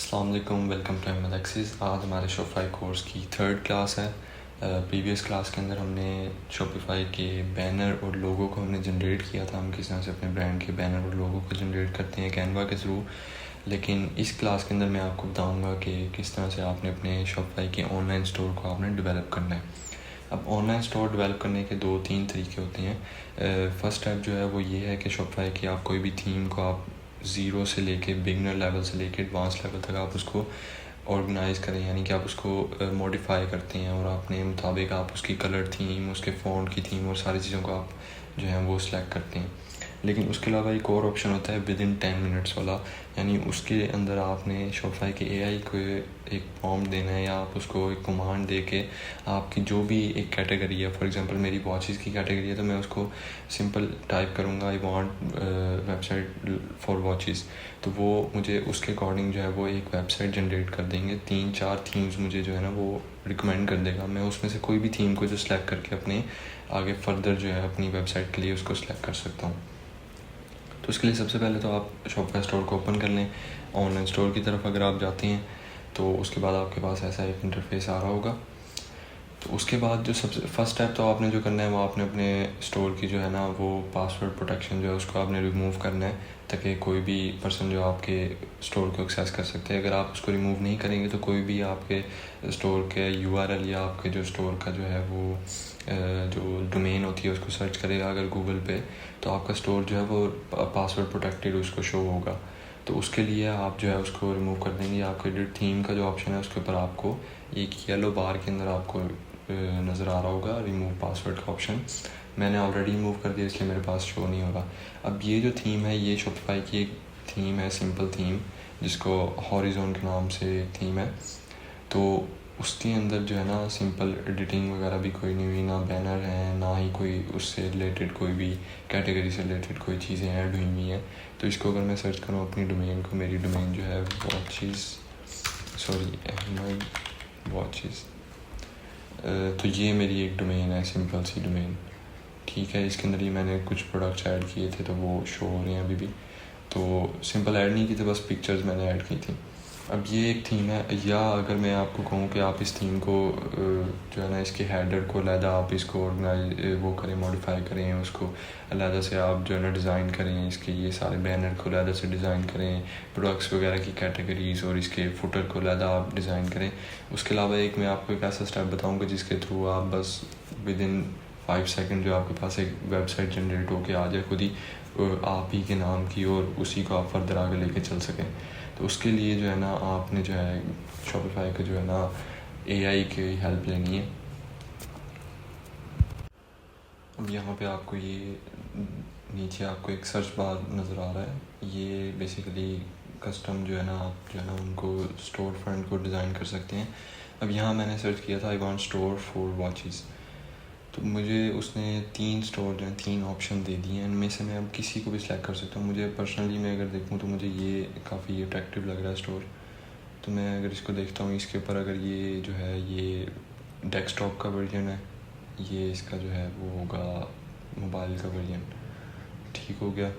अस्सलाम वालेकुम, welcome to Ahmad axis. आज हमारे शॉपिफाई कोर्स की थर्ड क्लास है। प्रीवियस क्लास के अंदर हमने शॉपिफाई के बैनर और लोगो को हमने जनरेट किया था। हम किस तरह से अपने ब्रांड के बैनर और लोगो को जनरेट करते हैं कैनवा के थ्रू। लेकिन इस क्लास के अंदर मैं आपको बताऊंगा कि किस तरह से आपने अपने शॉपिफाई के ऑनलाइन स्टोर को आपने डेवलप करना है। अब ऑनलाइन स्टोर डेवलप करने के 2-3 तरीके होते हैं। फर्स्ट स्टेप जो है वो ये है कि शॉपिफाई की आप कोई भी थीम को आप ज़ीरो से लेके बिगनर लेवल से लेके एडवांस लेवल तक आप उसको ऑर्गेनाइज़ करें, यानी कि आप उसको मॉडिफाई करते हैं और अपने मुताबिक आप उसकी कलर थीम, उसके फ़ॉन्ट की थीम और सारी चीज़ों को आप जो है वो सिलेक्ट करते हैं। लेकिन उसके अलावा एक और ऑप्शन होता है विद इन 10 मिनट्स वाला, यानी उसके अंदर आपने शॉपिफाई के एआई को एक प्रॉम्प्ट देना है या आप उसको एक कमांड दे के आपकी जो भी एक कैटेगरी है, फॉर एग्जांपल मेरी वॉचेस की कैटेगरी है तो मैं उसको सिंपल टाइप करूँगा I want website for watches, तो वो मुझे उसके अकॉर्डिंग जो है वो एक वेबसाइट जनरेट कर देंगे। 3-4 थीम्स मुझे जो है ना वो रिकमेंड कर देगा। मैं उसमें से कोई भी थीम को जो सिलेक्ट करके अपने आगे फर्दर जो है अपनी वेबसाइट के लिए उसको सिलेक्ट कर सकता हूँ। तो उसके लिए सबसे पहले तो आप शॉपिफाई स्टोर को ओपन कर लें। ऑनलाइन स्टोर की तरफ अगर आप जाते हैं तो उसके बाद आपके पास ऐसा एक इंटरफेस आ रहा होगा। तो उसके बाद जो सबसे फर्स्ट स्टेप तो आपने जो करना है वो आपने अपने स्टोर की जो है ना वो पासवर्ड प्रोटेक्शन जो है उसको आपने रिमूव करना है, ताकि कोई भी पर्सन जो आपके स्टोर को एक्सेस कर सकते हैं। अगर आप उसको रिमूव नहीं करेंगे तो कोई भी आपके स्टोर के यूआरएल या आपके जो स्टोर का जो है वो जो डोमेन होती है उसको सर्च करेगा अगर गूगल पे, तो आपका स्टोर जो है वो पासवर्ड प्रोटेक्टेड उसको शो होगा। तो उसके लिए आप जो है उसको रिमूव कर देंगे। आपके जो थीम का जो ऑप्शन है उसके ऊपर आपको एक येलो बार के अंदर आपको नज़र आ रहा होगा रिमूव पासवर्ड का ऑप्शन। मैंने ऑलरेडी रिमूव कर दिया इसलिए मेरे पास शो नहीं हो रहा। अब ये जो थीम है ये शॉपिफाई की एक थीम है, सिंपल थीम, जिसको हॉरिजॉन के नाम से थीम है। तो उसके अंदर जो है ना सिंपल एडिटिंग वगैरह भी कोई नहीं हुई, ना बैनर है ना ही कोई उससे रिलेटेड कोई भी कैटेगरी से रिलेटेड कोई चीज़ें ऐड हुई हुई हैं। तो इसको अगर मैं सर्च करूँ अपनी डोमेन को, मेरी डोमेन जो है वॉचेस, तो ये मेरी एक डोमेन है, सिंपल सी डोमेन, ठीक है। इसके अंदर ही मैंने कुछ प्रोडक्ट्स ऐड किए थे तो वो शो हो रहे हैं अभी भी। तो सिंपल ऐड नहीं की थी, बस पिक्चर्स मैंने ऐड की थी। अब ये एक थीम है। या अगर मैं आपको कहूँ कि आप इस थीम को जो है ना इसके हेडर को अलहदा आप इसको ऑर्गेनाइज वो करें, मॉडिफाई करें, उसको अलहदा से आप जो है ना डिज़ाइन करें, इसके ये सारे बैनर को अलहदा से डिज़ाइन करें, प्रोडक्ट्स वगैरह की कैटेगरीज़ और इसके फुटर को अलहदा आप डिज़ाइन करें। उसके अलावा एक मैं आपको एक ऐसा स्टेप बताऊँगा जिसके थ्रू आप बस विद इन 5 सेकेंड जो आपके पास एक वेबसाइट जनरेट होकर आ जाए खुद ही आप ही के नाम की, और उसी को आप फर्दर आगे लेके चल सकें। तो उसके लिए जो है ना आपने जो है शॉपिफाई का जो है ना एआई की हेल्प लेनी है। अब यहाँ पे आपको ये नीचे आपको एक सर्च बार नज़र आ रहा है, ये बेसिकली कस्टम जो है ना आप जो है ना उनको स्टोर फ्रंट को डिज़ाइन कर सकते हैं। अब यहाँ मैंने सर्च किया था I want store for watches, तो मुझे उसने 3 स्टोर जो हैं 3 ऑप्शन दे दिए हैं। इनमें से मैं अब किसी को भी सिलेक्ट कर सकता हूँ। मुझे पर्सनली मैं अगर देखूँ तो मुझे ये काफ़ी अट्रैक्टिव लग रहा है स्टोर, तो मैं अगर इसको देखता हूँ इसके ऊपर अगर ये जो है ये डेस्कटॉप का वर्जन है, ये इसका जो है वो होगा मोबाइल का वर्जन, ठीक हो गया।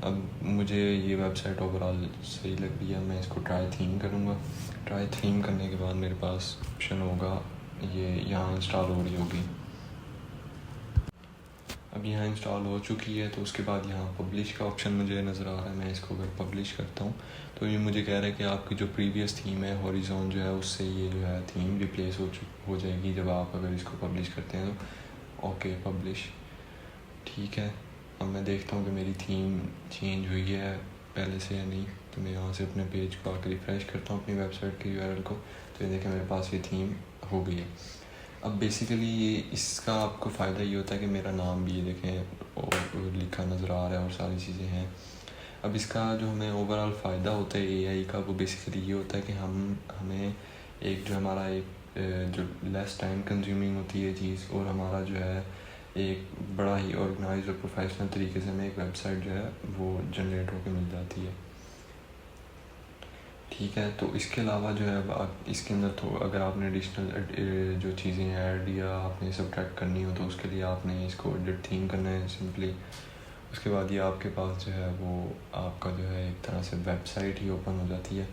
अब मुझे ये वेबसाइट ओवरऑल सही लग रही है, मैं इसको ट्राई थीम करूँगा। ट्राई थीम करने के बाद मेरे पास ऑप्शन होगा ये यहाँ इंस्टॉल हो रही होगी। अब यहाँ इंस्टॉल हो चुकी है तो उसके बाद यहाँ पब्लिश का ऑप्शन मुझे नज़र आ रहा है। मैं इसको अगर पब्लिश करता हूँ तो ये मुझे कह रहा है कि आपकी जो प्रीवियस थीम है हॉरिजॉन जो है उससे ये जो है थीम रिप्लेस हो जाएगी जब आप अगर इसको पब्लिश करते हैं तो। ओके पब्लिश, ठीक है। अब मैं देखता हूँ कि मेरी थीम चेंज हुई है पहले से या नहीं। तो मैं यहाँ से अपने पेज को आकर रिफ़्रेश करता हूँ अपनी वेबसाइट के यूआरएल को, तो ये देखें मेरे पास ये थीम हो गई है। अब बेसिकली ये इसका आपको फ़ायदा ये होता है कि मेरा नाम भी ये देखें और लिखा नज़र आ रहा है और सारी चीज़ें हैं। अब इसका जो हमें ओवरऑल फ़ायदा होता है एआई का वो बेसिकली ये होता है कि हमें एक जो हमारा एक जो लेस टाइम कंज्यूमिंग होती है चीज़, और हमारा जो है एक बड़ा ही ऑर्गेनाइज और प्रोफेशनल तरीके से हमें एक वेबसाइट जो है वो जनरेट होकर मिल जाती है, ठीक है। तो इसके अलावा जो है अब इसके अंदर तो अगर आपने एडिशनल जो चीज़ें ऐड या आपने सब्ट्रैक्ट करनी हो तो उसके लिए आपने इसको एडिट थीम करना है सिंपली। उसके बाद ये आपके पास जो है वो आपका जो है एक तरह से वेबसाइट ही ओपन हो जाती है।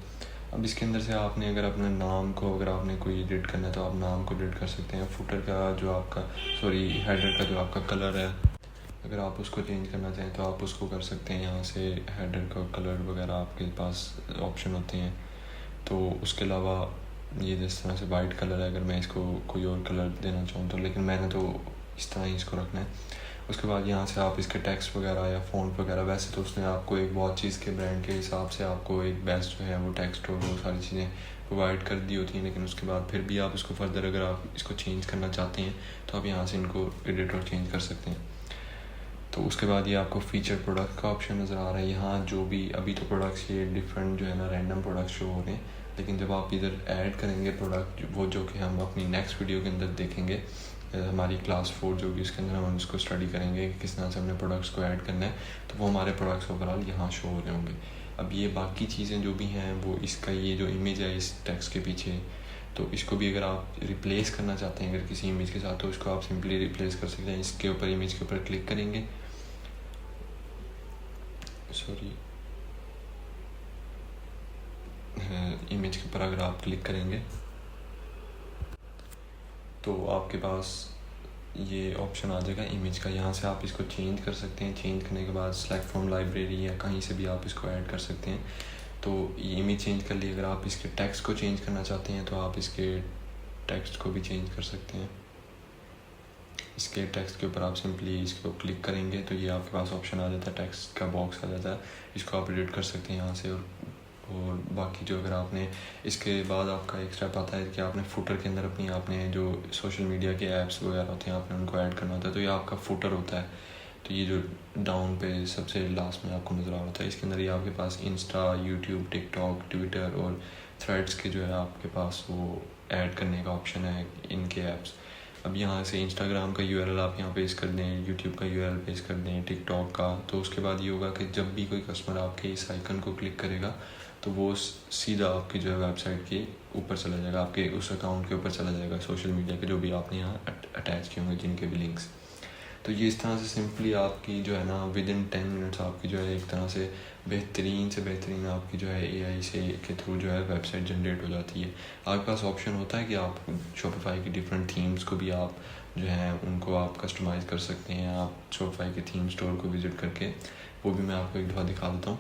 अब इसके अंदर से आपने अगर अपने नाम को अगर आपने कोई एडिट करना है तो आप नाम को एडिट कर सकते हैं। फुटर का जो आपका हेडर का जो आपका कलर है, अगर आप उसको चेंज करना चाहें तो आप उसको कर सकते हैं। यहाँ से हेडर का कलर वगैरह आपके पास ऑप्शन होते हैं। तो उसके अलावा ये जिस तरह से वाइट कलर है, अगर मैं इसको कोई और कलर देना चाहूँ तो, लेकिन मैंने तो इस तरह ही इसको रखना है। उसके बाद यहाँ से आप इसके टेक्स्ट वगैरह या फ़ॉन्ट वगैरह, वैसे तो उसने आपको एक वॉचेस के ब्रांड के हिसाब से आपको एक बेस्ट जो है वो टेक्स्ट और वो सारी चीज़ें प्रोवाइड कर दी होती हैं, लेकिन उसके बाद फिर भी आप इसको फर्दर अगर आप इसको चेंज करना चाहते हैं तो आप यहाँ से इनको एडिट और चेंज कर सकते हैं। तो उसके बाद ये आपको फ़ीचर प्रोडक्ट का ऑप्शन नज़र आ रहा है। यहाँ जो भी अभी तो प्रोडक्ट्स ये डिफरेंट जो है ना रैंडम प्रोडक्ट्स शो हो रहे हैं, लेकिन जब आप इधर ऐड करेंगे प्रोडक्ट वो जो कि हम अपनी नेक्स्ट वीडियो के अंदर देखेंगे, हमारी क्लास 4 जो भी उसके अंदर हम उसको स्टडी करेंगे कि किस तरह से हमने प्रोडक्ट्स को ऐड करना है, तो वो हमारे प्रोडक्ट्स ओवरऑल यहाँ शो हो रहे होंगे। अब ये बाकी चीज़ें जो भी हैं वो इसका ये जो इमेज है इस टेक्स्ट के पीछे, तो इसको भी अगर आप रिप्लेस करना चाहते हैं अगर किसी इमेज के साथ, तो इसको आप सिंपली रिप्लेस कर सकते हैं। इसके ऊपर इमेज के ऊपर क्लिक करेंगे, इमेज के ऊपर अगर आप क्लिक करेंगे तो आपके पास ये ऑप्शन आ जाएगा इमेज का। यहाँ से आप इसको चेंज कर सकते हैं। चेंज करने के बाद सेलेक्ट फ्रॉम लाइब्रेरी या कहीं से भी आप इसको ऐड कर सकते हैं। तो ये इमेज चेंज कर ली। अगर आप इसके टेक्स्ट को चेंज करना चाहते हैं तो आप इसके टेक्स्ट को भी चेंज कर सकते हैं। इसके टेक्स्ट के ऊपर आप सिंपली इसको क्लिक करेंगे तो ये आपके पास ऑप्शन आ जाता है, टेक्स्ट का बॉक्स आ जाता है। इसको आप एडिट कर सकते हैं यहाँ से। और बाकी जो अगर आपने इसके बाद आपका एक स्टेप आता है कि आपने फुटर के अंदर आपने जो सोशल मीडिया के ऐप्स वगैरह होते हैं आपने उनको ऐड करना होता है, तो ये आपका फुटर होता है। तो ये जो डाउन पे सबसे लास्ट में आपको नज़र आ रहा है, इसके अंदर ये आपके पास इंस्टा, यूट्यूब, टिकटॉक, ट्विटर और थ्रेड्स के जो है आपके पास वो ऐड करने का ऑप्शन है इनके ऐप्स। अब यहाँ से इंस्टाग्राम का यूआरएल आप यहाँ पेस्ट कर दें, यूट्यूब का यूआरएल पेस्ट कर दें, टिकटॉक का। तो उसके बाद ये होगा कि जब भी कोई कस्टमर आपके इस आइकन को क्लिक करेगा तो वो सीधा आपकी जो है वेबसाइट के ऊपर चला जाएगा, आपके उस अकाउंट के ऊपर चला जाएगा, सोशल मीडिया के जो भी आपने यहाँ अटैच किए होंगे जिनके भी लिंक्स। तो ये इस तरह से सिंपली आपकी जो है ना विद इन 10 मिनट्स आपकी जो है एक तरह से बेहतरीन आपकी जो है एआई से के थ्रू जो है वेबसाइट जनरेट हो जाती है। आपके पास ऑप्शन होता है कि आप शॉपिफाई की डिफरेंट थीम्स को भी आप जो है उनको आप कस्टमाइज़ कर सकते हैं। आप शॉपिफाई के थीम स्टोर को विज़िट करके, वो भी मैं आपको एक दफ़ा दिखा देता हूँ।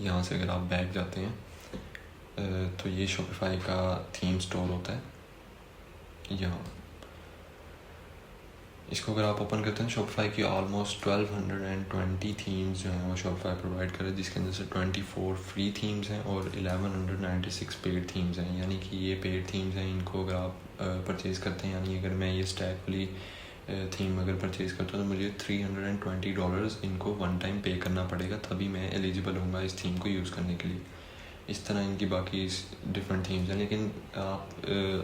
यहाँ से अगर आप बैक जाते हैं तो ये शॉपिफाई का थीम स्टोर होता है यहाँ। इसको अगर आप ओपन करते हैं, शॉपिफाई की ऑलमोस्ट 1220 थीम्स जो हैं वो शॉपिफाई प्रोवाइड करे, जिसके अंदर से 24 फ्री थीम्स हैं और 1196 पेड थीम्स हैं। यानी कि ये पेड थीम्स हैं, इनको अगर आप परचेज़ करते हैं, यानी अगर मैं ये स्टैक वाली थीम अगर परचेज़ करता हूँ तो मुझे $320 इनको वन टाइम पे करना पड़ेगा, तभी मैं एलिजिबल होऊंगा इस थीम को यूज़ करने के लिए। इस तरह इनकी बाकी डिफरेंट थीम्स हैं। लेकिन आप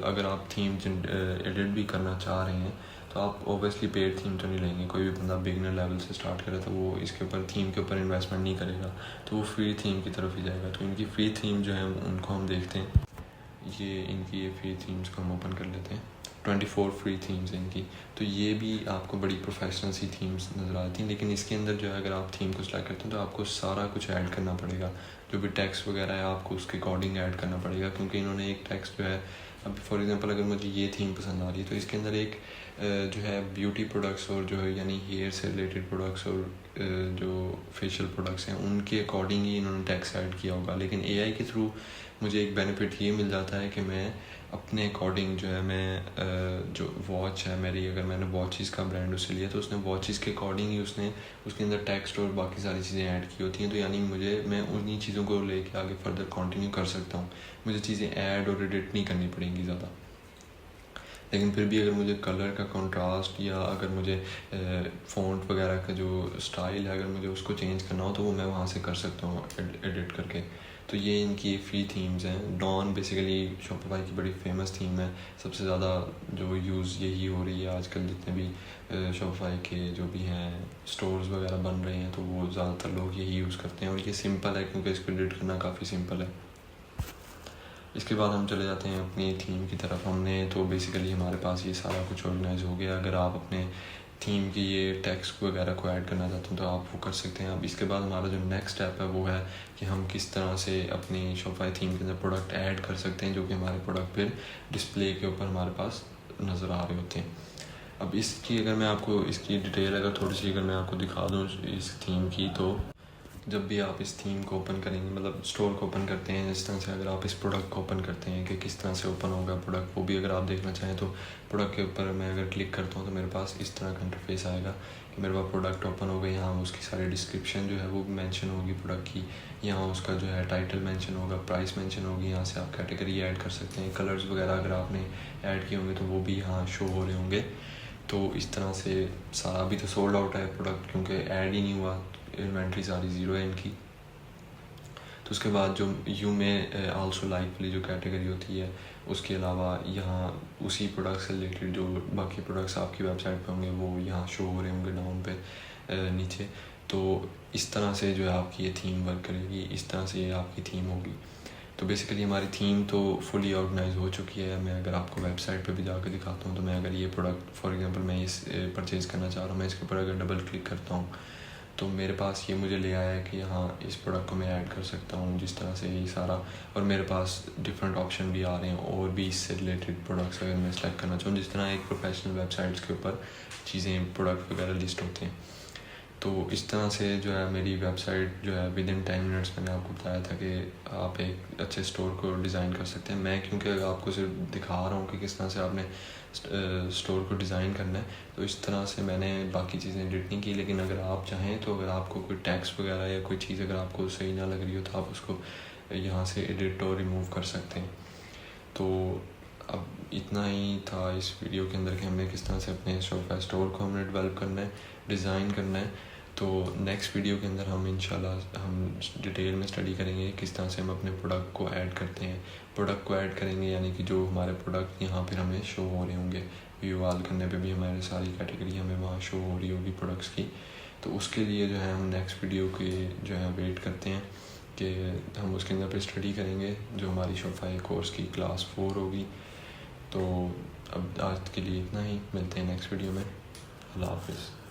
अगर आप थीम एडिट भी करना चाह रहे हैं तो आप ओबियसली पेड थीम तो नहीं लेंगे। कोई भी बंदा बिगिनर लेवल से स्टार्ट करे तो वो इसके ऊपर थीम के ऊपर इन्वेस्टमेंट नहीं करेगा, तो वो फ्री थीम की तरफ ही जाएगा। तो इनकी फ्री थीम जो है उनको हम देखते हैं। ये इनकी ये फ्री थीम्स को हम ओपन कर लेते हैं। 24 फ्री थीम्स हैं इनकी। तो ये भी आपको बड़ी प्रोफेशनल सी थीम्स नज़र आती हैं, लेकिन इसके अंदर जो है अगर आप थीम को सिलेक्ट करते हैं तो आपको सारा कुछ ऐड करना पड़ेगा। जो भी टेक्स्ट वगैरह है आपको उसके अकॉर्डिंग ऐड करना पड़ेगा, क्योंकि इन्होंने एक टेक्स्ट जो है, अब फॉर एग्जांपल अगर मुझे ये थीम पसंद आ रही है तो इसके अंदर एक जो है ब्यूटी प्रोडक्ट्स और जो है यानी हेयर से रिलेटेड प्रोडक्ट्स और जो फेशियल प्रोडक्ट्स हैं उनके अकॉर्डिंग ही इन्होंने टेक्स्ट ऐड किया होगा। लेकिन एआई के थ्रू मुझे एक बेनिफिट ये मिल जाता है कि मैं अपने अकॉर्डिंग जो है मैं जो वॉच है मेरी, अगर मैंने वॉचेस का ब्रांड उससे लिया तो उसने वॉचेस के अकॉर्डिंग ही उसने उसके अंदर टेक्स्ट और बाकी सारी चीज़ें ऐड की होती हैं। तो यानी मैं उन्हीं चीज़ों को लेके आगे फर्दर कंटिन्यू कर सकता हूँ, मुझे चीज़ें ऐड और एडिट नहीं करनी पड़ेंगी ज़्यादा। लेकिन फिर भी अगर मुझे कलर का कंट्रास्ट या अगर मुझे फ़ॉन्ट वगैरह का जो स्टाइल है अगर मुझे उसको चेंज करना हो तो वो मैं वहाँ से कर सकता हूँ एडिट करके। तो ये इनकी फ्री थीम्स हैं। डॉन बेसिकली शॉपिफाई की बड़ी फेमस थीम है, सबसे ज़्यादा जो यूज़ यही हो रही है आजकल। जितने भी शॉपिफाई के जो भी हैं स्टोर्स वगैरह बन रहे हैं तो वो ज़्यादातर लोग यही यूज़ करते हैं और ये सिंपल है क्योंकि इसको एडिट करना काफ़ी सिंपल है। इसके बाद हम चले जाते हैं अपनी थीम की तरफ। हमने तो बेसिकली हमारे पास ये सारा कुछ ऑर्गेनाइज हो गया। अगर आप अपने थीम की ये टेक्स्ट वगैरह को ऐड करना चाहते हैं तो आप वो कर सकते हैं। अब इसके बाद हमारा जो नेक्स्ट स्टेप है वो है कि हम किस तरह से अपनी शॉपिफाई थीम के अंदर प्रोडक्ट ऐड कर सकते हैं जो कि हमारे प्रोडक्ट फिर डिस्प्ले के ऊपर हमारे पास नज़र आ रहे होते हैं। अब इसकी अगर मैं आपको इसकी डिटेल अगर थोड़ी सी अगर मैं आपको दिखा दूँ इस थीम की, तो जब भी आप इस थीम को ओपन करेंगे, मतलब स्टोर को ओपन करते हैं, जिस तरह से अगर आप इस प्रोडक्ट को ओपन करते हैं कि किस तरह से ओपन होगा प्रोडक्ट, वो भी अगर आप देखना चाहें तो प्रोडक्ट के ऊपर मैं अगर क्लिक करता हूँ तो मेरे पास इस तरह का इंटरफेस आएगा कि मेरे पास प्रोडक्ट ओपन हो गई। यहाँ उसकी सारी डिस्क्रिप्शन जो है वो मेंशन होगी प्रोडक्ट की, यहाँ उसका जो है टाइटल मेंशन होगा, प्राइस मेंशन होगी, यहाँ से आप कैटेगरी ऐड कर सकते हैं, कलर्स वगैरह अगर आपने ऐड किए होंगे तो वो भी यहाँ शो हो रहे होंगे। तो इस तरह से सारा अभी तो सोल्ड आउट है प्रोडक्ट क्योंकि ऐड ही नहीं हुआ, इन्वेंट्री सारी ज़ीरो है इनकी। तो उसके बाद जो यू में आल्सो लाइक वाली जो कैटेगरी होती है, उसके अलावा यहाँ उसी प्रोडक्ट से रिलेटेड जो बाकी प्रोडक्ट्स आपकी वेबसाइट पे होंगे वो यहाँ शो हो रहे होंगे डाउन पे नीचे। तो इस तरह से जो है आपकी ये थीम वर्क करेगी, इस तरह से ये आपकी थीम होगी। तो बेसिकली हमारी थीम तो फुली ऑर्गेनाइज हो चुकी है। मैं अगर आपको वेबसाइट पे भी जाकर दिखाता हूँ तो मैं अगर ये प्रोडक्ट फॉर एग्जांपल मैं इस परचेज़ करना चाह रहा हूँ, मैं इसके ऊपर अगर डबल क्लिक करता हूँ तो मेरे पास ये मुझे ले आया है कि हाँ इस प्रोडक्ट को मैं ऐड कर सकता हूँ, जिस तरह से ये सारा। और मेरे पास डिफरेंट ऑप्शन भी आ रहे हैं और भी इससे रिलेटेड प्रोडक्ट्स अगर मैं सेलेक्ट करना चाहूँ, जिस तरह एक प्रोफेशनल वेबसाइट्स के ऊपर चीज़ें प्रोडक्ट वगैरह लिस्ट होते हैं। तो इस तरह से जो है मेरी वेबसाइट जो है विद इन 10 मिनट्स मैंने आपको बताया था कि आप एक अच्छे स्टोर को डिज़ाइन कर सकते हैं। मैं क्योंकि आपको सिर्फ दिखा रहा हूँ कि किस तरह से आपने स्टोर को डिज़ाइन करना है, तो इस तरह से मैंने बाकी चीज़ें एडिट नहीं की। लेकिन अगर आप चाहें तो अगर आपको कोई टेक्स्ट वगैरह या कोई चीज़ अगर आपको सही ना लग रही हो तो आप उसको यहाँ से एडिट और रिमूव कर सकते हैं। तो अब इतना ही था इस वीडियो के अंदर कि हमने किस तरह से अपने शॉपिफाई स्टोर को हमने डेवलप करना है, डिज़ाइन करना है। तो नेक्स्ट वीडियो के अंदर हम इंशाल्लाह हम डिटेल में स्टडी करेंगे किस तरह से हम अपने प्रोडक्ट को ऐड करते हैं। प्रोडक्ट को ऐड करेंगे यानी कि जो हमारे प्रोडक्ट यहाँ पर हमें शो हो रहे होंगे, व्यू ऑल करने पे भी हमारी सारी कैटेगरी हमें वहाँ शो हो रही होगी प्रोडक्ट्स की। तो उसके लिए जो है हम नेक्स्ट वीडियो के जो है वेट करते हैं कि हम उसके अंदर पे स्टडी करेंगे जो हमारी शॉपिफाई कोर्स की क्लास 4 होगी। तो अब आज के लिए इतना ही, मिलते हैं नेक्स्ट वीडियो में। अल्लाह हाफिज़।